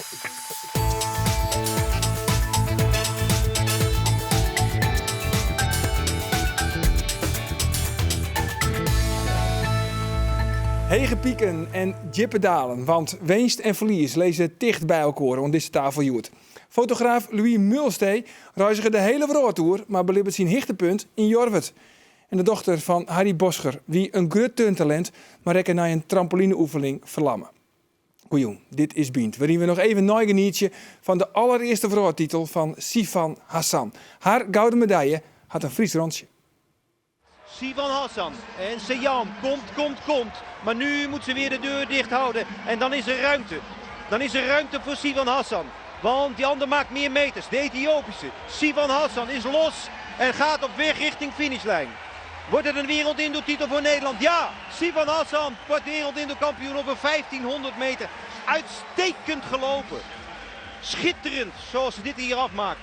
Hege pieken en diepe dalen, want winst en verlies lezen dicht bij elkaar aan deze tafel joert. Fotograaf Louis Mulstee reizigde de hele wereldtour, maar belibbert zijn hichtepunt in Jorwert. En de dochter van Harry Boscher, wie een groot turntalent, maar rekken naar een trampolineoefening verlammen. Goeie, dit is Bient, waarin we nog even nagenieten van de allereerste wereldtitel van Sifan Hassan. Haar gouden medaille had een Fries randje. Sifan Hassan en Sejam komt. Maar nu moet ze weer de deur dicht houden. En dan is er ruimte. Dan is er ruimte voor Sifan Hassan. Want die ander maakt meer meters. De Ethiopische. Sifan Hassan is los en gaat op weg richting finishlijn. Wordt het een wereldindoortitel voor Nederland? Ja, Sifan Hassan wordt wereldindoorkampioen over 1500 meter. Uitstekend gelopen. Schitterend zoals ze dit hier afmaakt.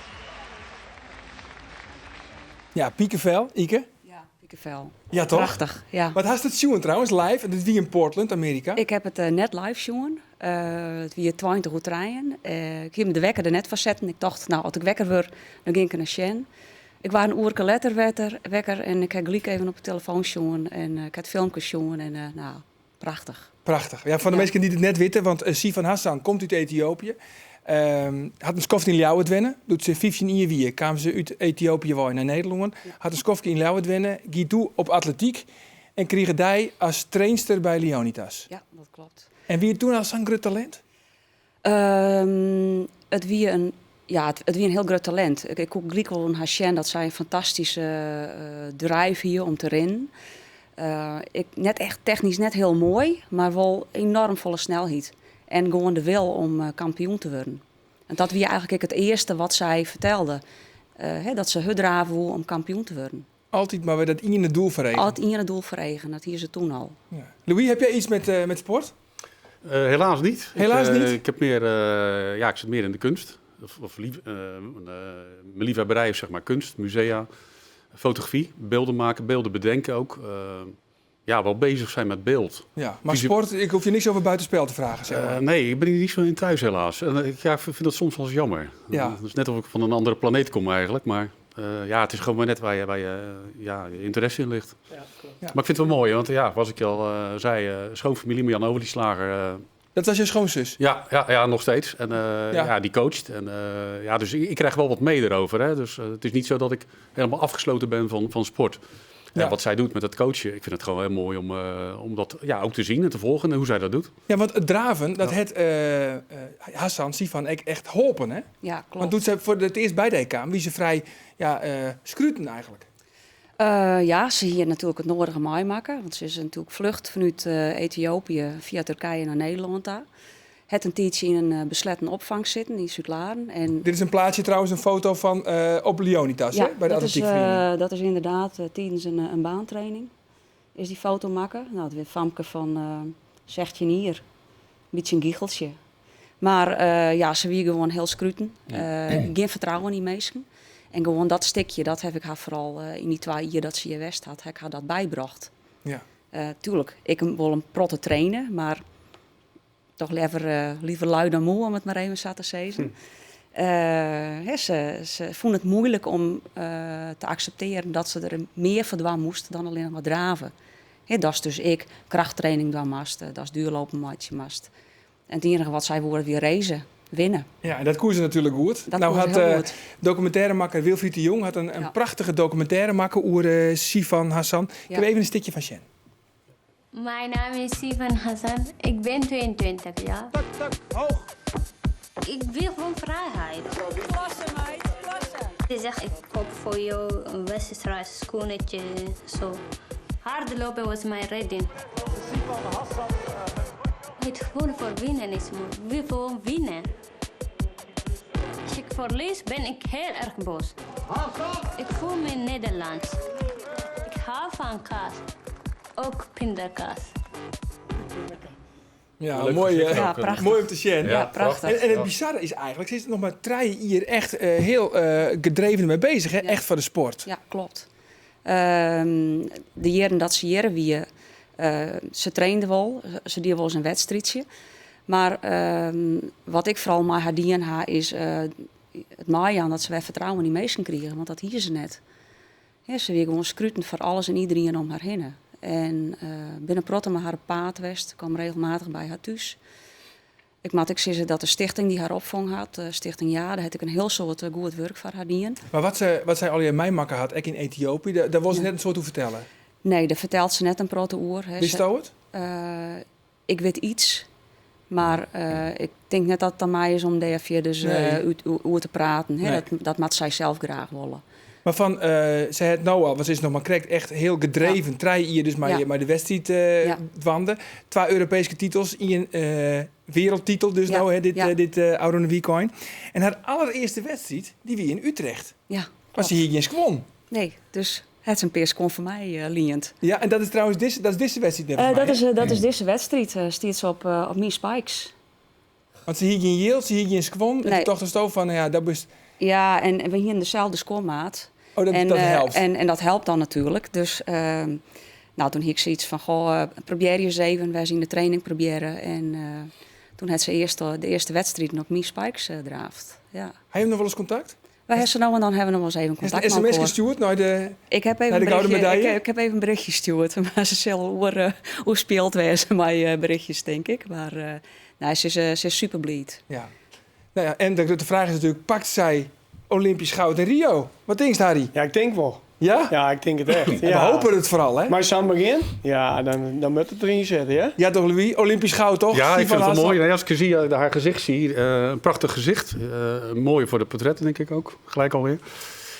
Ja, piekenvel, Ike. Piekenvel. Ja, toch? Prachtig, ja. Wat had het zien trouwens, live? En dit wie in Portland, Amerika? Ik heb het net live zien. Het wie 20 uur trein. Ik heb de wekker er net van zetten. Ik dacht, nou, als ik wekker word, dan ging ik naar Sjen. Ik was een uur later wekker en ik heb gelijk even op de telefoon zien. En ik had het filmpje zien en nou, prachtig. Prachtig. Ja, van de mensen die het net weten, want Sifan Hassan komt uit Ethiopië. Had een skofje in Leeuwarden, doet ze 15 jaar weer. Kwamen ze uit Ethiopië weer naar Nederland. Had een skofje in Leeuwarden, ging toe op atletiek en kreeg hij als trainster bij Leonidas. Ja, dat klopt. En wie toen als zo'n groot talent? Het wie een heel groot talent. Ik ook gelijk al een Hassan, dat zij een fantastische drive hier om te rennen. Net echt technisch net heel mooi, maar wel enorm volle snelheid. En gewoon de wil om kampioen te worden. En dat was eigenlijk het eerste wat zij vertelde. Dat ze draven om kampioen te worden. Altijd maar weer dat in het doel verregen. Altijd in het doel verregen, dat hier ze toen al. Ja. Louis, heb jij iets met sport? Helaas niet. Helaas niet? Ik heb meer, ik zit meer in de kunst. Mijn liefhebberij is zeg maar kunst, musea, fotografie, beelden maken, beelden bedenken ook. Wel bezig zijn met beeld. Ja, maar sport, ik hoef je niks over buitenspel te vragen. Zeg maar. Nee, ik ben hier niet zo in thuis helaas. En, ik vind dat soms wel eens jammer. Ja. Het is net of ik van een andere planeet kom eigenlijk. Maar het is gewoon maar net waar je interesse in ligt. Ja, klopt. Ja. Maar ik vind het wel mooi, want zoals ik al zei, schoonfamilie Marjan Overliesslager. Dat was je schoonzus? Ja, nog steeds. En die coacht. En, dus ik krijg wel wat mee erover. Hè. Dus het is niet zo dat ik helemaal afgesloten ben van sport. Ja. Wat zij doet met het coachen, ik vind het gewoon heel mooi om dat ook te zien en te volgen en hoe zij dat doet. Ja, want het draven, dat het Hassan, Sifan, echt holpen, hè? Ja, klopt. Want toen ze voor het eerst bij de kwam, wie ze vrij scruten eigenlijk. Ze hier natuurlijk het nodige mooi maken. Want ze is natuurlijk vlucht vanuit Ethiopië via Turkije naar Nederland daar. Het een tijdje in een besletten opvang zitten in Zuid-Laren. En dit is een plaatje trouwens, een foto van op Leonidas, hè? Bij de atletiekvereniging. Dat is inderdaad tijdens een baantraining. Is die foto maken. Nou, het weer Famke van, zegt je niet hier. Een beetje een giecheltje. Maar ze wie gewoon heel scruten. Geen vertrouwen in die mensen. En gewoon dat stukje, dat heb ik haar vooral in die 2 jaar dat ze hier west had, heb ik haar dat bijgebracht. Ja. Tuurlijk, ik wil een protte trainen, maar toch liever lui dan moe, om het maar even zo te zeggen. Ze vonden het moeilijk om te accepteren dat ze er meer voor doen moest dan alleen maar draven. Dat is dus krachttraining doen moest, dat is duurlopen moest. En het enige wat zij worden weer racen, winnen. Ja, en dat koers ze natuurlijk goed. Dat nou heel had goed. documentairemaker Wilfried de Jong had een prachtige documentaire over Sifan Hassan. Ik heb even een stukje van Sjen. Mijn naam is Sifan Hassan. Ik ben 22 jaar. Tak, hoog. Ik wil gewoon vrijheid. Klasse, meid, klasse. Ze zegt, ik koop voor jou een wedstrijd, schoenetje, zo. Hardlopen was mijn redding. Het gewoon voor winnen is mooi. We gewoon winnen. Als ik verlies, ben ik heel erg boos. Ik voel me Nederlands. Ik hou van kaas. Ook pindakaas. Ja, mooi, prachtig. mooi om te zien. Ja, prachtig. En het bizarre is eigenlijk, ze is er nog maar 3 hier echt heel gedreven mee bezig, hè? Ja. Echt voor de sport. Ja, klopt. De jaren dat ze hier wie, ze trainde wel, ze deden wel eens een wedstrijdje. Maar wat ik vooral maar haar dienen ha is het maaien aan dat ze weer vertrouwen in die mensen kregen, want dat hier ze net. Ja, ze weer gewoon scruten voor alles en iedereen om haar heen. En binnen protten met haar paard west, kwam regelmatig bij haar thuis. Ik moet zeggen dat de stichting die haar opvang had, Stichting Ja, daar had ik een heel soort goed werk voor haar dienen. Maar wat zij al in mijmakker had, ook in Ethiopië, daar was ze net een soort toe vertellen. Nee, daar vertelt ze net een protte oer. Wist je het? Ik weet iets, maar ik denk net dat het aan mij is om daar via dus over te praten. Nee. Dat moet zij zelf graag willen. Maar zij had nou al, wat is nog maar correct, echt heel gedreven. 3 jaar dus maar de wedstrijd wanden. 2 Europese titels, een wereldtitel dus dit Oude Weekcoin. En haar allereerste wedstrijd, die wie in Utrecht. Ja. Maar ze hier geen gewonnen. Nee, dus het is een peerskon voor mij, Liend. Ja, en dat is trouwens deze wedstrijd. Dat is deze wedstrijd, stiert ze op mijn spikes. Want ze hier geen yield, ze hier geen gewonnen. En Nee. toen dacht ze van, ja, dat is... Ja, en we hier in dezelfde scoremaat. Oh, dat helpt. En dat helpt dan natuurlijk. Dus toen had ik zoiets van, probeer je eens even. Wij zien de training proberen. En toen had ze de eerste wedstrijd nog mijn spikes draaft. Ja. Heb je nog wel eens contact? Wij hebben ze nou en dan hebben we nog wel eens even Is contact een met sms elkaar. gestuurd naar de... Ik heb even naar de gouden medaille? Ik heb even een berichtje gestuurd. Maar ze zal hoe speelt wezen mijn berichtjes, denk ik. Maar ze is super blij. Ja. Nou ja, en de vraag is natuurlijk, pakt zij Olympisch goud in Rio? Wat denk je, Harry? Ja, ik denk wel. Ja? Ja, ik denk het echt. En we hopen het vooral, hè? Maar San begin? Ja, dan moet het erin zitten, hè? Ja, toch, Louis? Olympisch goud, toch? Ja, ik vind het wel mooi. Nee, Als ik haar gezicht zie, een prachtig gezicht. Mooi voor de portretten, denk ik ook. Gelijk alweer.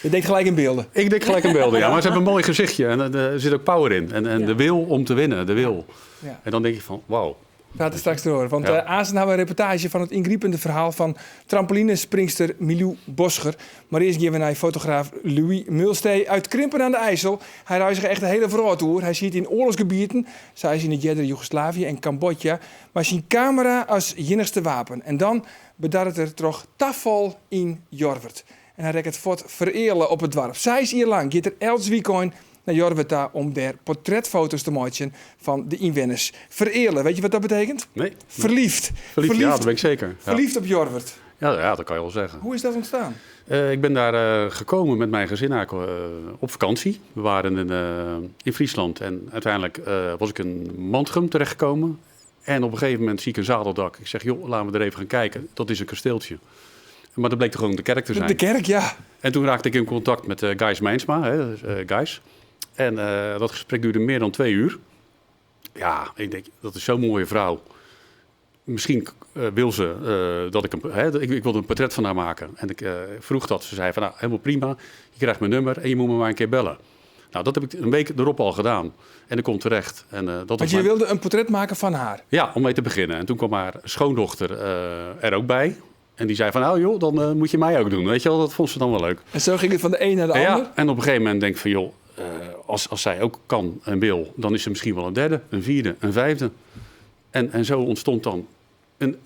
Je denkt gelijk in beelden. Ik denk gelijk in beelden, ja. Maar ze hebben een mooi gezichtje en er zit ook power in. En de wil om te winnen, de wil. Ja. En dan denk je van, wauw. Gaat er straks te horen. Want Ja. Azen hebben we een reportage van het ingrijpende verhaal van trampolinespringster Milou Boscher. Maar eerst geven we naar fotograaf Louis Mulstee uit Krimpen aan de IJssel. Hij reist echt een hele verhaal. Hij ziet in oorlogsgebieden, zij is in het Jedder Joegoslavië en Cambodja, maar zijn camera als jinnigste wapen. En dan bedarret er toch tafel in Jorvert. En hij rekt het fort vereerlen op het dorp. 6 jaar lang gaat er Els Weekcoin naar Jorvert om daar portretfoto's te maken van de inwoners. Vereerlen, weet je wat dat betekent? Nee. Verliefd. Ja, dat ben ik zeker. Ja. Verliefd op Jorvert. Ja, dat kan je wel zeggen. Hoe is dat ontstaan? Ik ben daar gekomen met mijn gezin op vakantie. We waren in Friesland en uiteindelijk was ik in Mantrum terechtgekomen. En op een gegeven moment zie ik een zadeldak. Ik zeg, joh, laten we er even gaan kijken. Dat is een kasteeltje. Maar dat bleek toch gewoon de kerk te zijn. De kerk, ja. En toen raakte ik in contact met Gijs Mijnsma, Gijs. En dat gesprek duurde meer dan 2 uur. Ja, ik denk, dat is zo'n mooie vrouw. Misschien wil ze dat ik wilde een portret van haar maken. En ik vroeg dat. Ze zei van, nou, helemaal prima. Je krijgt mijn nummer en je moet me maar een keer bellen. Nou, dat heb ik een week erop al gedaan. En ik kom terecht. En, Want je wilde een portret maken van haar? Ja, om mee te beginnen. En toen kwam haar schoondochter er ook bij. En die zei van, nou joh, dan moet je mij ook doen. Weet je wel, dat vond ze dan wel leuk. En zo ging het van de een naar de ander? Ja, en op een gegeven moment denk ik van, joh, als zij ook kan en wil, dan is ze misschien wel een derde, een vierde, een vijfde. En zo ontstond dan een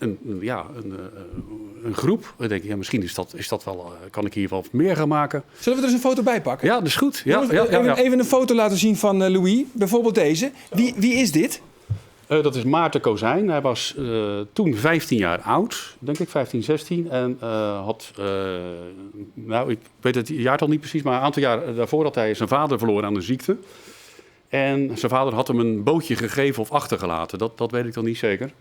groep. Ik denk, ja, misschien is dat wel, kan ik hier wel meer gaan maken. Zullen we er eens een foto bij pakken? Ja, dat is goed. Ja, Jongens, even een foto laten zien van Louis. Bijvoorbeeld deze. Wie is dit? Dat is Maarten Kozijn. Hij was toen 15 jaar oud, denk ik, 15, 16. En had, ik weet het jaartal niet precies, maar een aantal jaar daarvoor had hij zijn vader verloren aan de ziekte. En zijn vader had hem een bootje gegeven of achtergelaten. Dat weet ik dan niet zeker.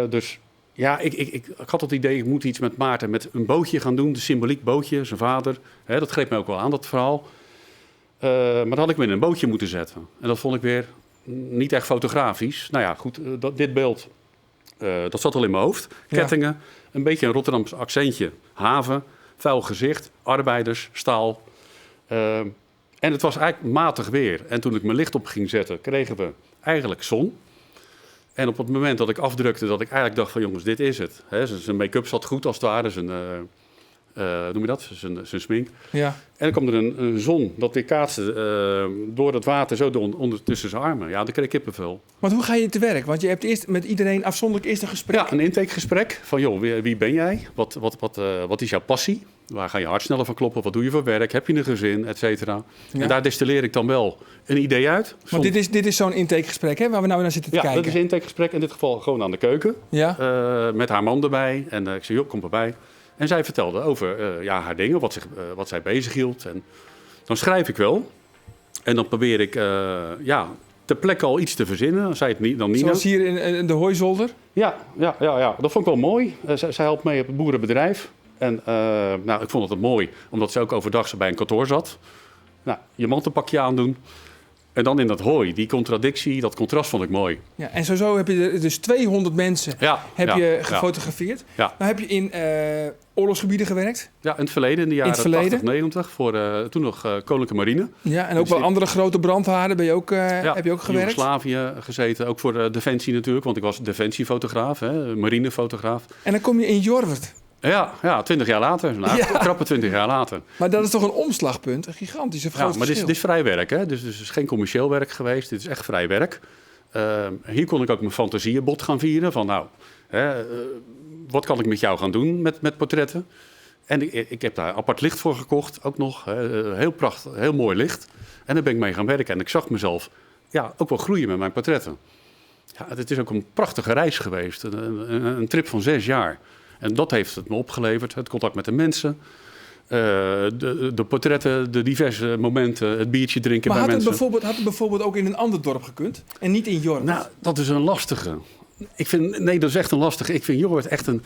Dus ja, ik had het idee, ik moet iets met Maarten, met een bootje gaan doen. De symboliek bootje, zijn vader. Dat greep mij ook wel aan, dat verhaal. Maar dan had ik me in een bootje moeten zetten. En dat vond ik weer niet echt fotografisch. Nou ja, goed, dit beeld, dat zat al in mijn hoofd. Kettingen, een beetje een Rotterdamse accentje. Haven, vuil gezicht, arbeiders, staal. En het was eigenlijk matig weer. En toen ik mijn licht op ging zetten, kregen we eigenlijk zon. En op het moment dat ik afdrukte, dat ik eigenlijk dacht van jongens, dit is het. Zijn make-up zat goed als het ware, zijn noem je dat? Zijn smink. Ja. En dan kwam er een zon dat weer kaatste door het water zo tussen zijn armen. Ja, dan kreeg ik kippenvel. Want hoe ga je te werk? Want je hebt eerst met iedereen afzonderlijk eerst een gesprek. Ja, een intakegesprek van joh, wie ben jij? Wat is jouw passie? Waar ga je hart sneller van kloppen? Wat doe je voor werk? Heb je een gezin? Et cetera. Ja. En daar destilleer ik dan wel een idee uit. Want dit is zo'n intakegesprek, hè, waar we nou naar zitten te kijken. Ja, dat is een intakegesprek. In dit geval gewoon aan de keuken. Ja. Met haar man erbij. En ik zei, joh, kom erbij. En zij vertelde over haar dingen, wat zij bezighield. En dan schrijf ik wel. En dan probeer ik ter plekke al iets te verzinnen. Als zij het niet, dan niet. Zoals hier in de hooizolder? Ja. Dat vond ik wel mooi. Zij helpt mee op het boerenbedrijf. En ik vond het mooi, omdat ze ook overdag bij een kantoor zat. Nou, je mantelpakje aandoen. En dan in dat hooi, die contradictie, dat contrast vond ik mooi. Ja, en zo heb je dus 200 mensen gefotografeerd. Ja. Nou heb je in oorlogsgebieden gewerkt. Ja, in het verleden, in de jaren 80, 90, voor toen nog Koninklijke Marine. Ja, en ook wel andere grote brandhaarden heb je ook gewerkt? In Joegoslavië gezeten, ook voor Defensie natuurlijk, want ik was defensiefotograaf, marinefotograaf. En dan kom je in Jorwert. Ja, 20 jaar later. Krappe 20 jaar later. Maar dat is toch een omslagpunt? Een gigantische groot verschil. Maar dit is vrij werk, hè? Dus het is geen commercieel werk geweest. Dit is echt vrij werk. Hier kon ik ook mijn fantasieënbod gaan vieren. Van wat kan ik met jou gaan doen met portretten? En ik heb daar apart licht voor gekocht, ook nog. Heel prachtig, heel mooi licht. En daar ben ik mee gaan werken. En ik zag mezelf ook wel groeien met mijn portretten. Ja, het is ook een prachtige reis geweest. Een trip van 6 jaar. En dat heeft het me opgeleverd. Het contact met de mensen. De portretten, de diverse momenten. Het biertje drinken bij mensen. Maar had het bijvoorbeeld ook in een ander dorp gekund? En niet in Jorwert? Nou, dat is een lastige. Dat is echt een lastige. Ik vind Jorwert echt een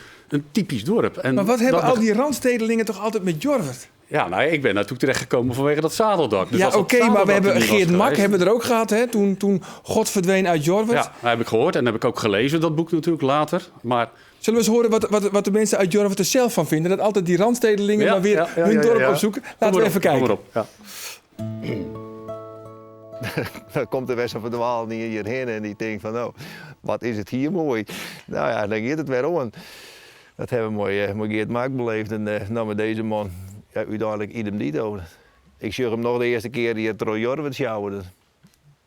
typisch dorp. En maar wat hebben al die randstedelingen toch altijd met Jorwert? Ja, ik ben natuurlijk terechtgekomen vanwege dat zadeldak. Dus ja, oké, maar we hebben Geert Mak hebben we er ook gehad, hè? Toen God verdween uit Jorwert. Ja, dat heb ik gehoord en heb ik ook gelezen, dat boek natuurlijk later. Maar zullen we eens horen wat de mensen uit Jorwert er zelf van vinden? Dat altijd die randstedelingen maar weer hun dorp opzoeken. Laten we even kijken. Dan komt de Wester van de Waal hierheen en die denkt van, wat is het hier mooi. Nou ja, dan gaat het weer om. Dat hebben we mooi Geert Mak beleefd en met deze man, uiteindelijk idem dito. Ik zag hem nog de eerste keer die het Jorwert sjouwen.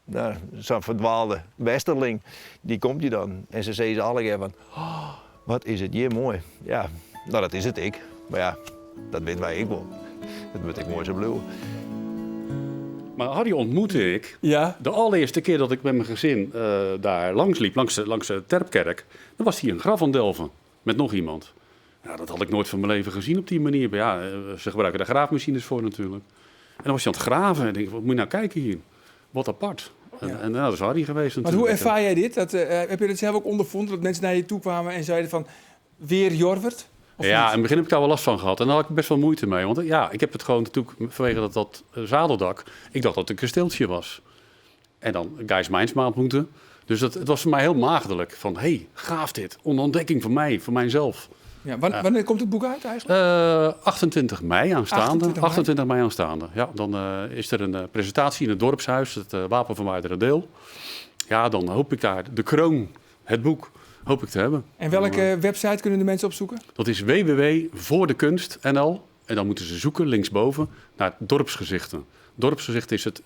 Nou, zo'n verdwaalde westerling, die komt hier dan. En ze zeggen alle keer van, wat is het hier mooi. Ja, dat is het ik. Maar ja, dat weten wij ik wel. Dat moet ik mooi zo blijven. Maar Harry ontmoette ik de allereerste keer dat ik met mijn gezin daar langs liep, langs de Terpkerk. Dan was hier een graf aan Delven, met nog iemand. Ja, dat had ik nooit van mijn leven gezien op die manier. Maar ja, ze gebruiken daar graafmachines voor natuurlijk. En dan was hij aan het graven en ik denk, wat moet je nou kijken hier? Wat apart. En dat is Harry geweest natuurlijk. Maar hoe ervaar jij dit? Heb je dat zelf ook ondervonden, dat mensen naar je toe kwamen en zeiden van, weer Jorwert? Ja, in het begin heb ik daar wel last van gehad. En daar had ik best wel moeite mee. Want ik heb het gewoon natuurlijk vanwege dat zadeldak. Ik dacht dat het een kasteeltje was. En dan Gijs Mijnsma ontmoeten. Dus het was voor mij heel maagdelijk. Van, gaaf dit. Een ontdekking voor mij, voor mijzelf. Ja, wanneer komt het boek uit eigenlijk? 28 mei aanstaande. 28 mei aanstaande. Ja, dan is er een presentatie in het dorpshuis. Het Wapen van Wijdere Deel. Ja, dan hoop ik daar de kroon, het boek, hoop ik te hebben. En welke website kunnen de mensen opzoeken? Dat is www.voordekunst.nl. En dan moeten ze zoeken linksboven naar dorpsgezichten. Dorpsgezichten is het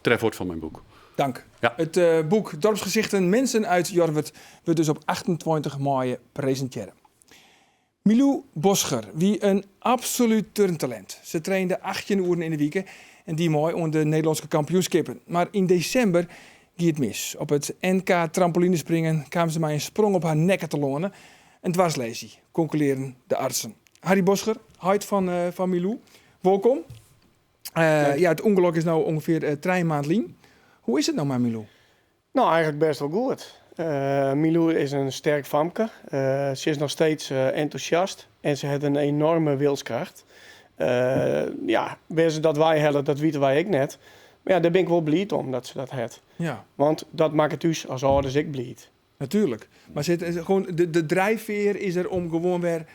trefwoord van mijn boek. Dank. Ja. Het boek Dorpsgezichten, mensen uit Jorwert, wordt dus op 28 mei presenteren. Milou Boscher, wie een absoluut turntalent. Ze trainde 18 uur in de week en die mooi onder de Nederlandse kampioenskippen. Maar in december ging het mis. Op het NK trampolinespringen kwamen ze mij een sprong op haar nekken te lonen. Een dwarslesie, concluderen de artsen. Harry Boscher, huid van Milou. Welkom. Het ongeluk is nou ongeveer 3 maanden lang. Hoe is het nou met Milou? Nou, eigenlijk best wel goed. Milou is een sterk famke. Ze is nog steeds enthousiast en ze heeft een enorme wilskracht. Waar ze dat wij hebben, dat weten wij ook net. Maar ja, daar ben ik wel blij om dat ze dat heeft. Ja. Want dat maakt het dus als ouders ik blij. Natuurlijk. Maar gewoon de drijfveer is er om gewoon weer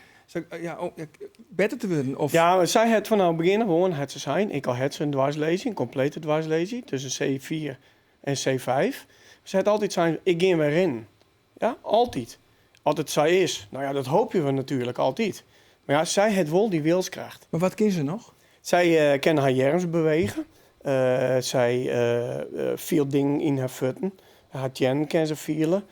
beter te worden? Of? Ja, zij had van nou beginnen gewoon het ze zijn. Ik al had ze een dwarslezing, een complete dwarslezing tussen C4 en C5. Ze had altijd zijn, ik ga weer in. Ja, altijd. Altijd zij is. Nou ja, dat hopen we natuurlijk altijd. Maar ja, zij heeft wel die wilskracht. Maar wat kan ze nog? Zij kan haar jerms bewegen. Zij veel dingen in haar voeten. Haar tjen kan ze vielen.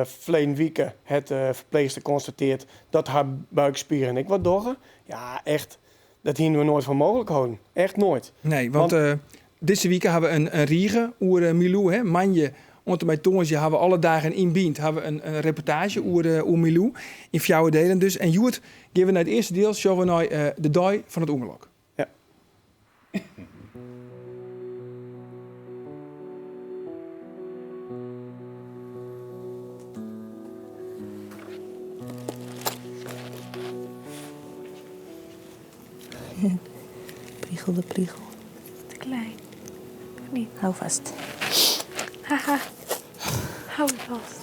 Verleden week het verpleegster constateert dat haar buikspieren ik wat doggen. Ja, echt. Dat hier we nooit voor mogelijk houden. Echt nooit. Nee, want deze week hebben we een riege over Milou. Hè? Manje, onder mijn tongetje hebben we alle dagen in Bient hebben we een reportage over Milou. In 4 delen dus. En Joert, geven we naar het eerste deel, showen we naar de dag van het ongeluk. Ja. Priegel de priegel. Te klein. Niet. Hou vast. Haha. Hou me vast.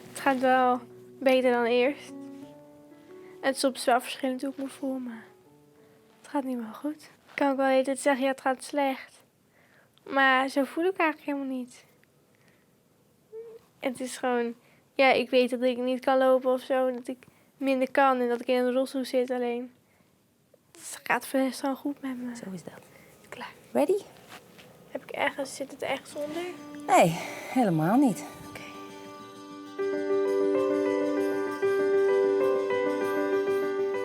Het gaat wel beter dan eerst. Het is soms wel verschillend hoe ik me voel, maar het gaat niet wel goed. Ik kan ook wel de hele tijd zeggen, ja, het gaat slecht. Maar zo voel ik eigenlijk helemaal niet. Het is gewoon, ja, ik weet dat ik niet kan lopen of zo. Dat ik minder kan en dat ik in een rolstoel zit alleen. Het gaat best wel goed met me. Zo is dat. Klaar. Ready? Zit het ergens onder? Nee, helemaal niet.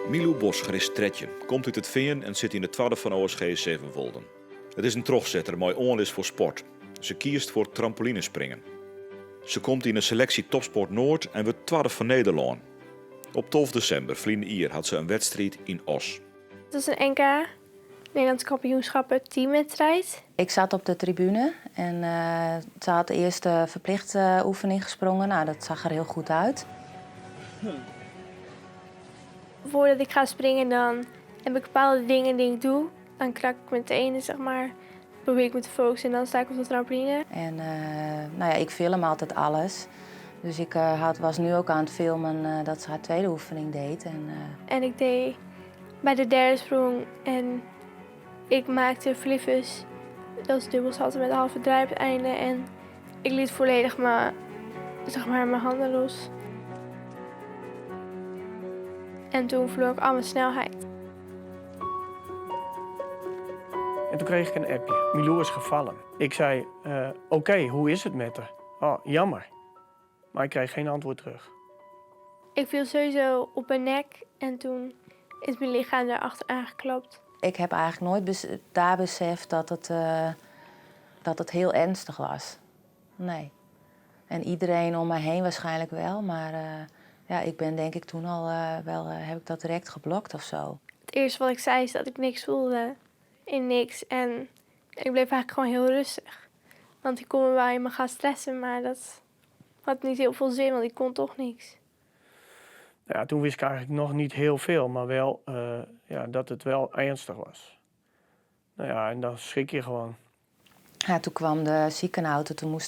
Milou Bosger is 13, komt uit het Veen en zit in de 12 van OSG Zevenwolden. Het is een trogzetter, mooi onlis voor sport. Ze kiest voor trampolinespringen. Ze komt in de selectie Topsport Noord en wordt 12 van Nederland. Op 12 december, vrienden hier, had ze een wedstrijd in Os. Het is een NK, Nederlands kampioenschappen teamwedstrijd. Ik zat op de tribune en ze had de eerste verplichte oefening gesprongen. Nou, dat zag er heel goed uit. Voordat ik ga springen, dan heb ik bepaalde dingen die ik doe. Dan krak ik met de ene, zeg maar, probeer ik me te focussen en dan sta ik op de trampoline. En nou ja, ik film altijd alles. Dus ik was nu ook aan het filmen dat ze haar tweede oefening deed. En ik deed bij de derde sprong en ik maakte flippers. Dat is dubbelsalto met een halve draai op het einde. En ik liet volledig mijn handen los. En toen verloor ik al mijn snelheid. En toen kreeg ik een appje. Milou is gevallen. Ik zei, oké, hoe is het met haar? Oh, jammer. Maar ik kreeg geen antwoord terug. Ik viel sowieso op mijn nek en toen is mijn lichaam daarachter aangeklapt. Ik heb eigenlijk nooit daar beseft dat het heel ernstig was. Nee. En iedereen om mij heen waarschijnlijk wel, maar ja, ik ben denk ik toen al heb ik dat direct geblokt of zo. Het eerste wat ik zei is dat ik niks voelde. In niks. En ik bleef eigenlijk gewoon heel rustig. Want ik kon me wel in me gaan stressen, maar dat had niet heel veel zin, want ik kon toch niks. Ja, toen wist ik eigenlijk nog niet heel veel, maar wel dat het wel ernstig was. Nou ja, en dan schrik je gewoon. Ja, toen kwam de ziekenauto, toen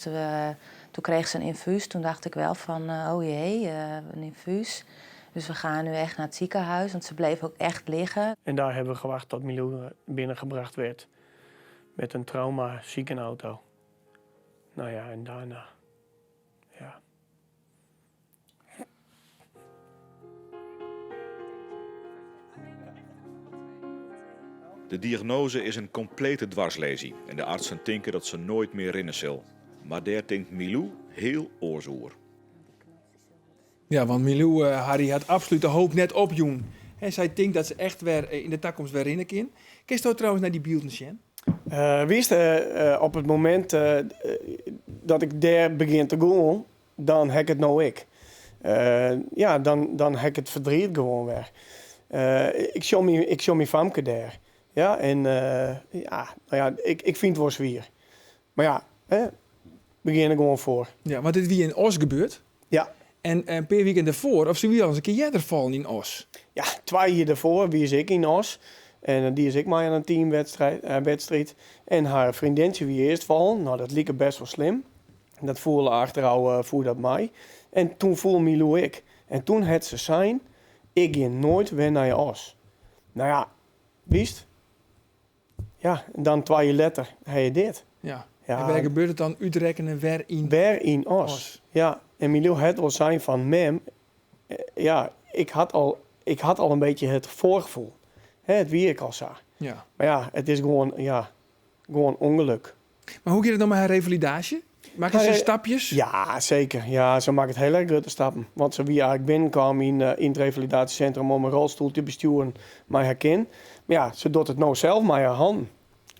kreeg ze een infuus. Toen dacht ik wel van, oh jee, een infuus. Dus we gaan nu echt naar het ziekenhuis, want ze bleef ook echt liggen. En daar hebben we gewacht tot Milou binnengebracht werd met een trauma ziekenauto. Nou ja, en daarna, ja. De diagnose is een complete dwarslesie en de artsen denken dat ze nooit meer rennen zal. Maar daar denkt Milou heel oorzoer. Ja, want Milou, Harry, had absoluut de hoop net op Joen. En zij denkt dat ze echt weer in de toekomst weer rennen kan. Kijk je trouwens naar die beelden, Sjen? Wist op het moment dat ik daar begin te gaan, dan heb ik het nou ik. Dan heb ik het verdriet gewoon weer. Ik zie mijn famke daar. Ja, en ik vind het wel zwier. Maar ja, begin er gewoon voor. Ja, want dit wie in Os gebeurt. Ja. En een paar weken daarvoor, of ze wie al eens een keer eerder vallen in Os. Ja, 2 jaar daarvoor wie is ik in Os. En die is ik maar aan een teamwedstrijd. En haar vriendinnetje wie eerst vallen. Nou, dat liep best wel slim. Dat voelde achterhouden voelde dat mij. En toen voelde Milou ik. En toen had ze zijn, ik ging nooit weer naar Os. Nou ja, wist. Ja, en dan 2 jaar later heb je dit. Ja. Ja. En waar gebeurt het dan uitrekenen weer in Weer in Os. Ja, en Milou had wel zijn van mem. Ja, ik had al een beetje het voorgevoel. Het wie ik al zag. Ja. Maar ja, het is gewoon ongeluk. Maar hoe gaat het dan met haar revalidatie? Maken ze stapjes? Ja, zeker. Ja, ze maken het heel erg grote stappen. Want ze wie eigenlijk binnenkwam in het revalidatiecentrum om een rolstoel te besturen, maar herken. Maar ja, ze doet het nou zelf maar haar hand.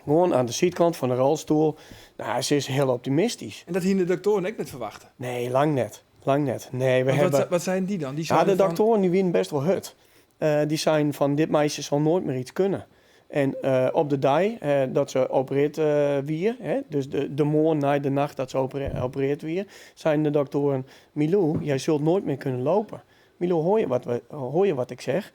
Gewoon aan de zijkant van de rolstoel. Nou, ze is heel optimistisch. En dat hier de doktoren ook net verwachten? Nee, lang net. Lang net. Nee, we hebben... Wat zijn die dan? Die de doktoren die winnen best wel hut. Die zijn van dit meisje zal nooit meer iets kunnen. En op de dag dat ze opereert weer, dus de morgen na de nacht dat ze opereert weer, zijn de doktoren: Milou, jij zult nooit meer kunnen lopen. Milou, hoor je wat ik zeg?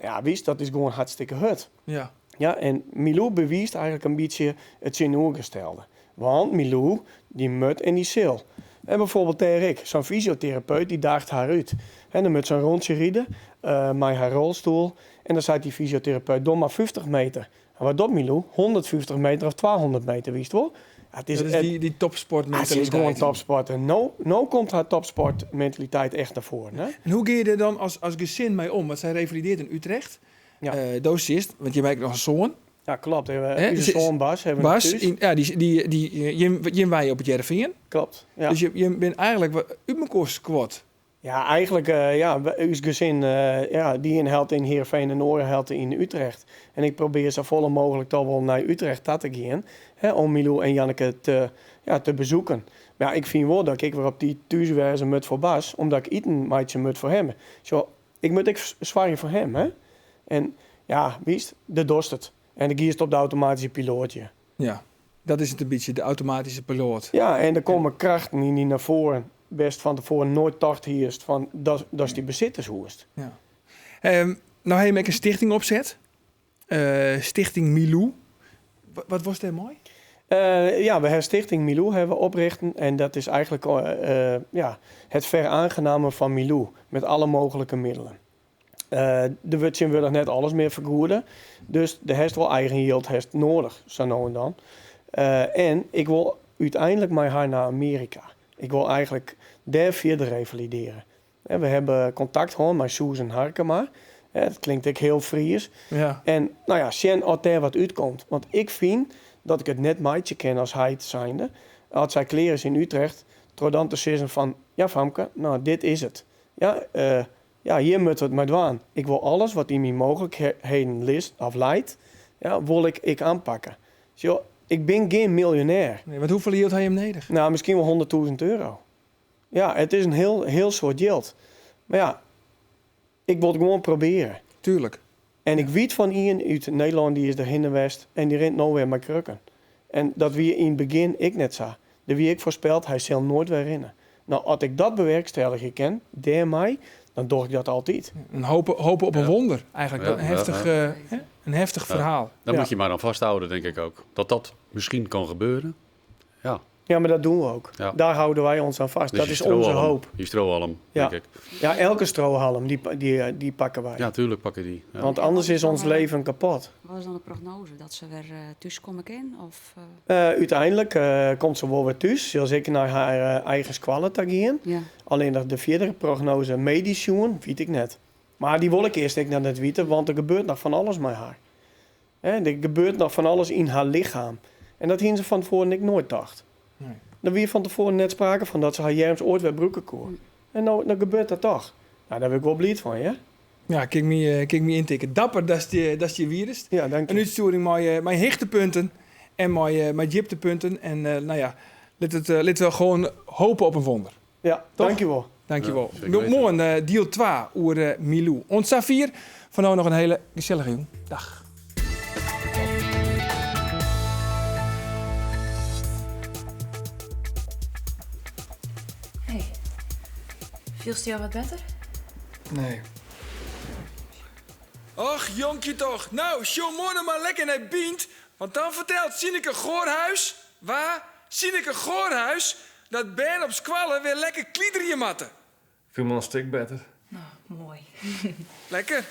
Ja, wist, dat is gewoon hartstikke hut. Ja. Ja, en Milou bewijst eigenlijk een beetje het tegenovergestelde. Want Milou, die mut en die sil. En bijvoorbeeld Erik, zo'n fysiotherapeut, die daagt haar uit. En dan met zo'n rondje rieden, met haar rolstoel. En dan zei die fysiotherapeut, doe maar 50 meter. En wat doet Milou? 150 meter of 200 meter, wist je wel? Ja, dat is die topsportmentaliteit. Het is gewoon topsport. En nou komt haar topsportmentaliteit echt naar voren. Hè? En hoe ga je er dan als gezin mee om? Want zij revalideert in Utrecht. Ja. Docist, want je maakt nog een zoon. Ja, klopt. Onze zoon Bas hebben we Bas, die wij op het Jervingen. Klopt. Ja. Dus je bent eigenlijk uit mijn squad. Ja, eigenlijk, ons gezin, die in Helten in Heerenveen en Oren Helten in Utrecht. En ik probeer zo vol mogelijk toch wel naar Utrecht te gaan, om Milou en Janneke te bezoeken. Maar ja, ik vind wel dat ik weer op die thuiswezen moet voor Bas, omdat ik een maatje moet voor hem. Zo, ik moet ook zwaaien voor hem, hè. En ja, wist, de dorst het. En dan giest op de automatische pilootje. Ja, dat is het een beetje, de automatische piloot. Ja, en er komen krachten die naar voren. Best van tevoren nooit dacht hier is van dat is die bezittershoest. Ja. Nou heb je met een stichting opzet. Stichting Milou. Wat was dat mooi? We hebben Stichting Milou hebben oprichten. En dat is eigenlijk het veraangenamen van Milou. Met alle mogelijke middelen. De wutjen willen net alles meer vergoeden. Dus de heeft wel eigen yield heeft nodig, zo nou en dan. En ik wil uiteindelijk met haar naar Amerika. Ik wil eigenlijk daar verder revalideren. We hebben contact gewoon met Susan Harkema. Dat klinkt ook heel Fries. Ja. En nou ja, zien als daar wat uitkomt. Want ik vind dat ik het net meidje ken als hij het zijnde. Als zij kleren is in Utrecht, door dan te zeggen van, ja Famke, nou dit is het. Ja, hier moet het maar doen. Ik wil alles wat in mijn mogelijkheden ligt of leidt, wil ik aanpakken. Zo, ik ben geen miljonair. Nee, want hoeveel hield hij hem nodig? Nou, misschien wel €100.000. Ja, het is een heel soort geld. Maar ja, ik wil het gewoon proberen. Tuurlijk. En ik weet van iemand uit Nederland, die is er in de West en die rent nou weer met krukken. En dat wie in het begin ik net zag. De wie ik voorspeld, hij zal nooit weer rennen. Nou, als ik dat bewerkstelligen ken, mij, dan doe ik dat altijd. Een hopen op een wonder, eigenlijk. Een heftig verhaal. Dan moet je maar aan vasthouden, denk ik ook. Dat misschien kan gebeuren. Ja. Ja, maar dat doen we ook. Ja. Daar houden wij ons aan vast. Dus dat is onze hoop. Die strohalm, denk ik. Ja, elke strohalm, die pakken wij. Ja, tuurlijk pakken die. Ja. Want anders is ons leven kapot. Wat is dan de prognose? Dat ze weer thuis komen in? Of, Uiteindelijk komt ze wel weer thuis. Zal zeker naar haar eigen squallen te gaan. Ja. Alleen dat de verdere prognose medisch doen, weet ik net. Maar die wil ik eerst net net weten, want er gebeurt nog van alles met haar. Er gebeurt nog van alles in haar lichaam. En dat hadden ze van tevoren ik nooit dacht. Nee. Dan weer van tevoren net sprake van dat ze haar jerms ooit weer broeken kon. En nou gebeurt dat toch. Nou, daar ben ik wel blij van, ja? Ja, kijk me intikken. Dapper, dat is je virus. Ja, dank je. Een uitsturing met hechtepunten en met jiptepunten. En laten we gewoon hopen op een wonder. Ja, dankjewel. Dankjewel. Ja, Morgen deel 2 over Milou. Ons Safir, van nou nog een hele gezellige jong. Dag. Viel je al wat beter? Nee. Och, jonkje toch. Nou, show morgen maar lekker naar Bient. Want dan vertelt Sineke Goorhuis... Sineke Goorhuis... dat Ben op squallen weer lekker kliederen matten. Viel me een stuk beter. Nou, mooi. Lekker.